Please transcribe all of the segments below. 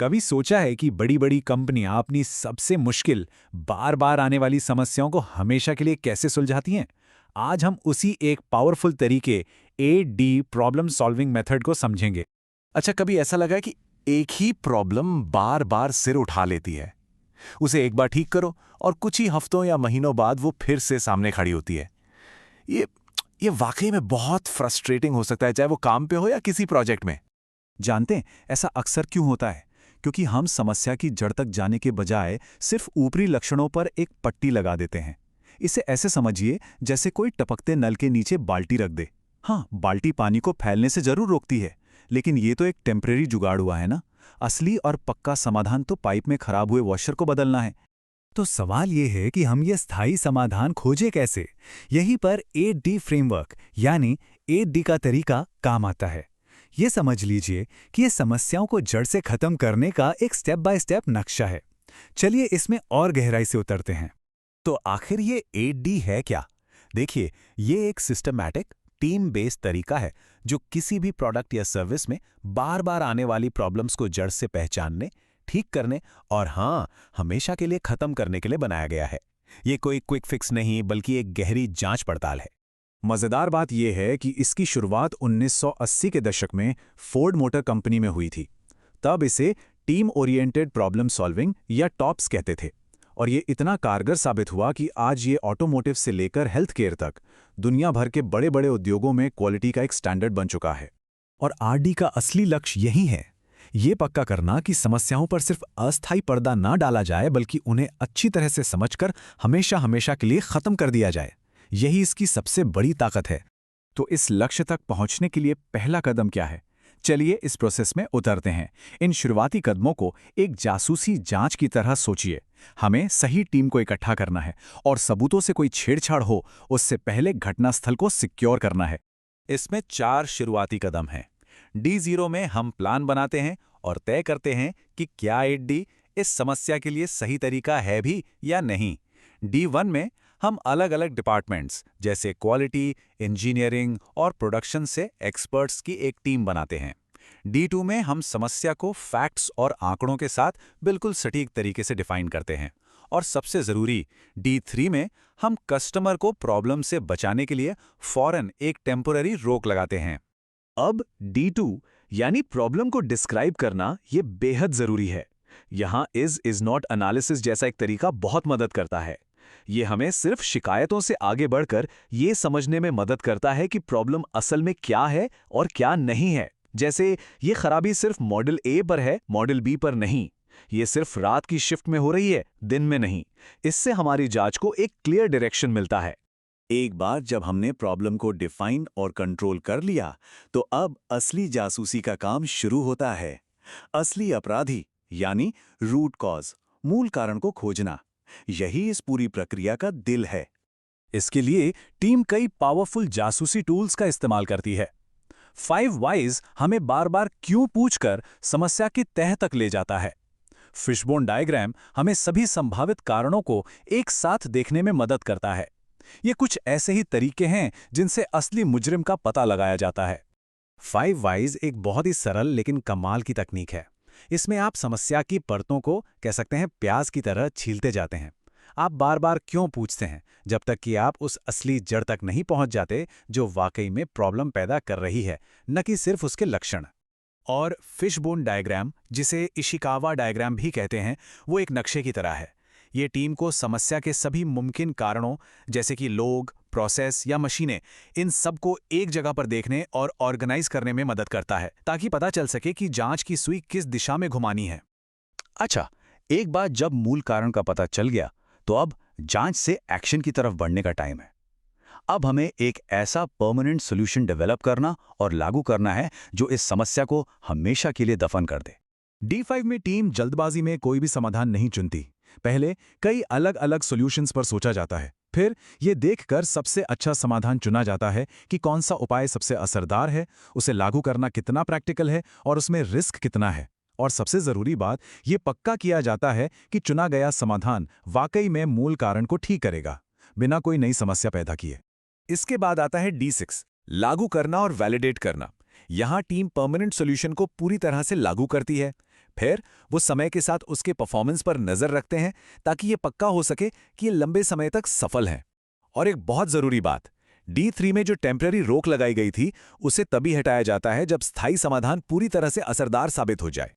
कभी सोचा है कि बड़ी बड़ी कंपनियां अपनी सबसे मुश्किल बार बार आने वाली समस्याओं को हमेशा के लिए कैसे सुलझाती हैं? आज हम उसी एक पावरफुल तरीके AD प्रॉब्लम सॉल्विंग मेथड को समझेंगे। अच्छा, कभी ऐसा लगा है कि एक ही प्रॉब्लम बार बार सिर उठा लेती है। उसे एक बार ठीक करो और कुछ ही हफ्तों या महीनों बाद वो फिर से सामने खड़ी होती है। ये ये वाकई में बहुत फ्रस्ट्रेटिंग हो सकता है, चाहे वो काम पे हो या किसी प्रोजेक्ट में। जानते हैं ऐसा अक्सर क्यों होता है? क्योंकि हम समस्या की जड़ तक जाने के बजाय सिर्फ ऊपरी लक्षणों पर एक पट्टी लगा देते हैं। इसे ऐसे समझिए जैसे कोई टपकते नल के नीचे बाल्टी रख दे। हाँ, बाल्टी पानी को फैलने से जरूर रोकती है, लेकिन ये तो एक टेम्परेरी जुगाड़ हुआ है ना। असली और पक्का समाधान तो पाइप में खराब हुए वॉशर को बदलना है। तो सवाल ये है कि हम ये स्थायी समाधान खोजें कैसे? यहीं पर 8D फ्रेमवर्क यानी 8D का तरीका काम आता है। ये समझ लीजिए कि ये समस्याओं को जड़ से खत्म करने का एक स्टेप बाय स्टेप नक्शा है। चलिए इसमें और गहराई से उतरते हैं। तो आखिर ये 8D है क्या? देखिए, ये एक सिस्टमैटिक टीम बेस्ड तरीका है जो किसी भी प्रोडक्ट या सर्विस में बार बार आने वाली प्रॉब्लम्स को जड़ से पहचानने, ठीक करने और हाँ, हमेशा के लिए खत्म करने के लिए बनाया गया है। ये कोई क्विक फिक्स नहीं, बल्कि एक गहरी जांच पड़ताल है। मज़ेदार बात यह है कि इसकी शुरुआत 1980 के दशक में फोर्ड मोटर कंपनी में हुई थी। तब इसे टीम ओरिएंटेड प्रॉब्लम सॉल्विंग या टॉप्स कहते थे, और ये इतना कारगर साबित हुआ कि आज ये ऑटोमोटिव से लेकर हेल्थ केयर तक दुनिया भर के बड़े बड़े उद्योगों में क्वालिटी का एक स्टैंडर्ड बन चुका है। और RD का असली लक्ष्य यही है, ये पक्का करना कि समस्याओं पर सिर्फ अस्थायी पर्दा ना डाला जाए, बल्कि उन्हें अच्छी तरह से समझकर हमेशा हमेशा के लिए खत्म कर दिया जाए। यही इसकी सबसे बड़ी ताकत है। तो इस लक्ष्य तक पहुंचने के लिए पहला कदम क्या है? चलिए इस प्रोसेस में उतरते हैं। इन शुरुआती कदमों को एक जासूसी जांच की तरह सोचिए। हमें सही टीम को इकट्ठा करना है और सबूतों से कोई छेड़छाड़ हो उससे पहले घटनास्थल को सिक्योर करना है। इसमें 4 शुरुआती कदम हैं। D0 में हम प्लान बनाते हैं और तय करते हैं कि क्या 8D इस समस्या के लिए सही तरीका है भी या नहीं। D1 में हम अलग अलग डिपार्टमेंट्स जैसे क्वालिटी, इंजीनियरिंग और प्रोडक्शन से एक्सपर्ट्स की एक टीम बनाते हैं। D2 में हम समस्या को फैक्ट्स और आंकड़ों के साथ बिल्कुल सटीक तरीके से डिफाइन करते हैं। और सबसे ज़रूरी, D3 में हम कस्टमर को प्रॉब्लम से बचाने के लिए फौरन एक टेम्पररी रोक लगाते हैं। अब D2 यानी प्रॉब्लम को डिस्क्राइब करना ये बेहद जरूरी है। यहाँ इज नॉट एनालिसिस जैसा एक तरीका बहुत मदद करता है। ये हमें सिर्फ शिकायतों से आगे बढ़कर ये समझने में मदद करता है कि प्रॉब्लम असल में क्या है और क्या नहीं है। जैसे ये खराबी सिर्फ मॉडल A पर है, मॉडल B पर नहीं। ये सिर्फ रात की शिफ्ट में हो रही है, दिन में नहीं। इससे हमारी जांच को एक क्लियर डायरेक्शन मिलता है। एक बार जब हमने प्रॉब्लम को डिफाइन और कंट्रोल कर लिया, तो अब असली जासूसी का काम शुरू होता है। असली अपराधी यानी रूट कॉज, मूल कारण को खोजना, यही इस पूरी प्रक्रिया का दिल है। इसके लिए टीम कई पावरफुल जासूसी टूल्स का इस्तेमाल करती है। 5 Whys हमें बार बार क्यों पूछकर समस्या की तह तक ले जाता है। फिशबोन डायग्राम हमें सभी संभावित कारणों को एक साथ देखने में मदद करता है। ये कुछ ऐसे ही तरीके हैं जिनसे असली मुजरिम का पता लगाया जाता है। 5 Whys एक बहुत ही सरल लेकिन कमाल की तकनीक है। इसमें आप समस्या की परतों को कह सकते हैं प्याज की तरह छीलते जाते हैं। आप बार बार क्यों पूछते हैं, जब तक कि आप उस असली जड़ तक नहीं पहुंच जाते जो वाकई में प्रॉब्लम पैदा कर रही है, न कि सिर्फ उसके लक्षण। और फिशबोन डायग्राम, जिसे इशिकावा डायग्राम भी कहते हैं, वो एक नक्शे की तरह है। ये टीम को समस्या के सभी मुमकिन कारणों, जैसे कि लोग, प्रोसेस या मशीनें, इन सब को एक जगह पर देखने और ऑर्गेनाइज करने में मदद करता है, ताकि पता चल सके कि जांच की सुई किस दिशा में घुमानी है। अच्छा, एक बार जब मूल कारण का पता चल गया, तो अब जांच से एक्शन की तरफ बढ़ने का टाइम है। अब हमें एक ऐसा परमानेंट सॉल्यूशन डेवलप करना और लागू करना है जो इस समस्या को हमेशा के लिए दफन कर दे। D5 में टीम जल्दबाजी में कोई भी समाधान नहीं चुनती। पहले कई अलग अलग सॉल्यूशंस पर सोचा जाता है, फिर ये देखकर सबसे अच्छा समाधान चुना जाता है कि कौन सा उपाय सबसे असरदार है, उसे लागू करना कितना प्रैक्टिकल है और उसमें रिस्क कितना है। और सबसे जरूरी बात, ये पक्का किया जाता है कि चुना गया समाधान वाकई में मूल कारण को ठीक करेगा, बिना कोई नई समस्या पैदा किए। इसके बाद आता है D6, लागू करना और वैलिडेट करना। यहाँ टीम परमानेंट सॉल्यूशन को पूरी तरह से लागू करती है। फिर वो समय के साथ उसके परफॉर्मेंस पर नजर रखते हैं ताकि ये पक्का हो सके कि ये लंबे समय तक सफल है। और एक बहुत जरूरी बात, D3 में जो टेम्पररी रोक लगाई गई थी उसे तभी हटाया जाता है जब स्थायी समाधान पूरी तरह से असरदार साबित हो जाए।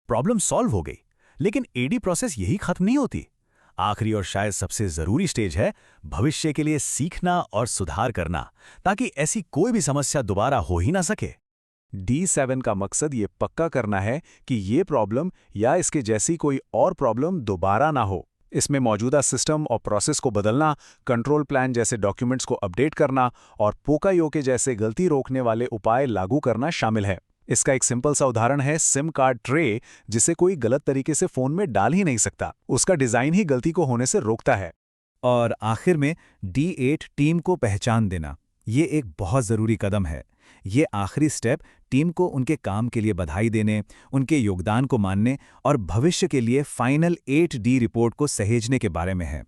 प्रॉब्लम सॉल्व हो गई, लेकिन एडी प्रोसेस यही खत्म नहीं होती। आखिरी और शायद सबसे जरूरी स्टेज है भविष्य के लिए सीखना और सुधार करना, ताकि ऐसी कोई भी समस्या दोबारा हो ही ना सके। D7 का मकसद ये पक्का करना है कि ये प्रॉब्लम या इसके जैसी कोई और प्रॉब्लम दोबारा ना हो। इसमें मौजूदा सिस्टम और प्रोसेस को बदलना, कंट्रोल प्लान जैसे डॉक्यूमेंट्स को अपडेट करना और पोकायो के जैसे गलती रोकने वाले उपाय लागू करना शामिल है। इसका एक सिंपल सा उदाहरण है सिम कार्ड ट्रे, जिसे कोई गलत तरीके से फोन में डाल ही नहीं सकता। उसका डिजाइन ही गलती को होने से रोकता है। और आखिर में D8 टीम को पहचान देना, ये एक बहुत ज़रूरी कदम है। ये आखिरी स्टेप टीम को उनके काम के लिए बधाई देने, उनके योगदान को मानने और भविष्य के लिए फाइनल 8D रिपोर्ट को सहेजने के बारे में है।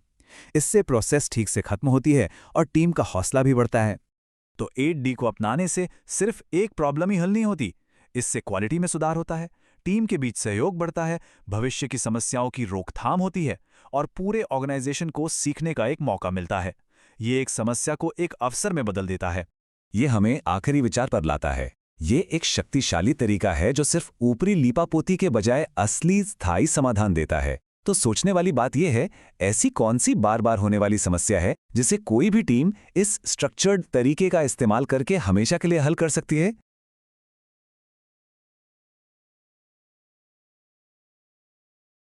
इससे प्रोसेस ठीक से खत्म होती है और टीम का हौसला भी बढ़ता है। तो 8D को अपनाने से सिर्फ एक प्रॉब्लम ही हल नहीं होती, इससे क्वालिटी में सुधार होता है, टीम के बीच सहयोग बढ़ता है, भविष्य की समस्याओं की रोकथाम होती है और पूरे ऑर्गेनाइजेशन को सीखने का एक मौका मिलता है। ये एक समस्या को एक अवसर में बदल देता है। ये हमें आखिरी विचार पर लाता है। ये एक शक्तिशाली तरीका है जो सिर्फ ऊपरी लीपापोती के बजाय असली स्थायी समाधान देता है। तो सोचने वाली बात यह है, ऐसी कौन सी बार बार होने वाली समस्या है जिसे कोई भी टीम इस स्ट्रक्चर्ड तरीके का इस्तेमाल करके हमेशा के लिए हल कर सकती है?